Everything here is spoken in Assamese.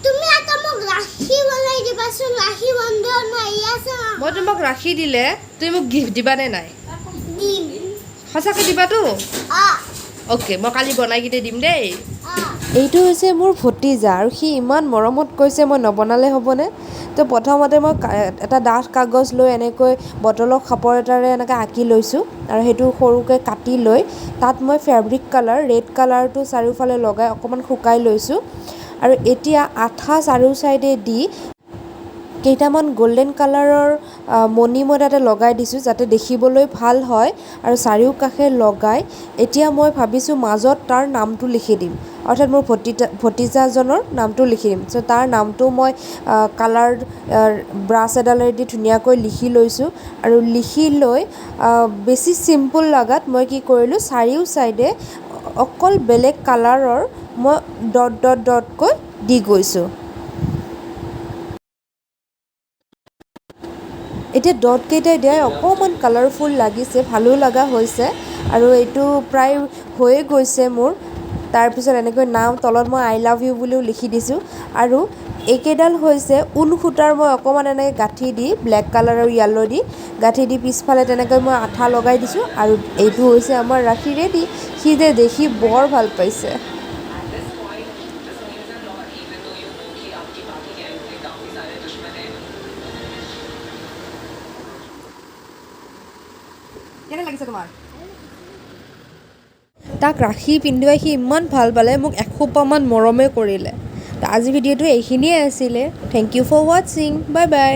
তুমি এটা মোক ৰাখি বনাই দিবাচোন ৰাখি বন্ধন আহি আছে মই তোমাক ৰাখি দিলে তুমি মোক গিফ্ট দিবা নে নাই দিম সঁচাকৈ দিবাতো আ অ'কে মই কালি বনাই কিনে দিম দেই আ এইটো হৈছে মোৰ ভতিজা আৰু সি ইমান মৰমত কৈছে মই নবনালে হ'বনে তো প্ৰথমতে মই এটা ডাঠ কাগজ লৈ এনেকৈ বটলৰ খাপৰ এটাৰে এনেকৈ আঁকি লৈছোঁ আৰু সেইটো সৰুকৈ কাটি লৈ তাত মই ফেব্ৰিক কালাৰ ৰেড কালাৰটো চাৰিওফালে লগাই অকণমান শুকাই লৈছোঁ আৰু এতিয়া আঠা চাৰিও চাইডে দি কেইটামান গল্ডেন কালাৰৰ মণি মই তাতে লগাই দিছোঁ যাতে দেখিবলৈ ভাল হয় আৰু চাৰিওকাষে লগাই এতিয়া মই ভাবিছোঁ মাজত তাৰ নামটো লিখি দিম অৰ্থাৎ মোৰ ভতিজাজনৰ নামটো লিখি দিম চ' তাৰ নামটো মই কালাৰ ব্ৰাছ এডালেদি ধুনীয়াকৈ লিখি লৈছোঁ আৰু লিখি লৈ বেছি চিম্পুল লগাত মই কি কৰিলোঁ চাৰিও চাইডে অকল বেলেগ কালাৰৰ মই ডট ডট ডটকৈ দি গৈছোঁ এতিয়া ডটকেইটাই দিয়াই অকণমান কালাৰফুল লাগিছে ভালো লগা হৈছে আৰু এইটো প্ৰায় হৈয়ে গৈছে মোৰ তাৰপিছত এনেকৈ নাম তলত মই আই লাভ ইউ বুলিও লিখি দিছোঁ আৰু এইকেইডাল হৈছে ঊণ সূতাৰ মই অকণমান এনেকৈ গাঁঠি দি ব্লেক কালাৰ আৰু য়েল্ল' দি গাঁঠি দি পিছফালে তেনেকৈ মই আঠা লগাই দিছোঁ আৰু এইটো হৈছে আমাৰ ৰাখি ৰেডি সি যে দেখি বৰ ভাল পাইছে কেনে লাগিছে তোমাৰ তাক ৰাখি পিন্ধুৱাই সি ইমান ভাল পালে মোক এসোপামান মৰমে কৰিলে তো আজি ভিডিঅ'টো এইখিনিয়ে আছিলে থেংক ইউ ফৰ ৱাটছিং বাই বাই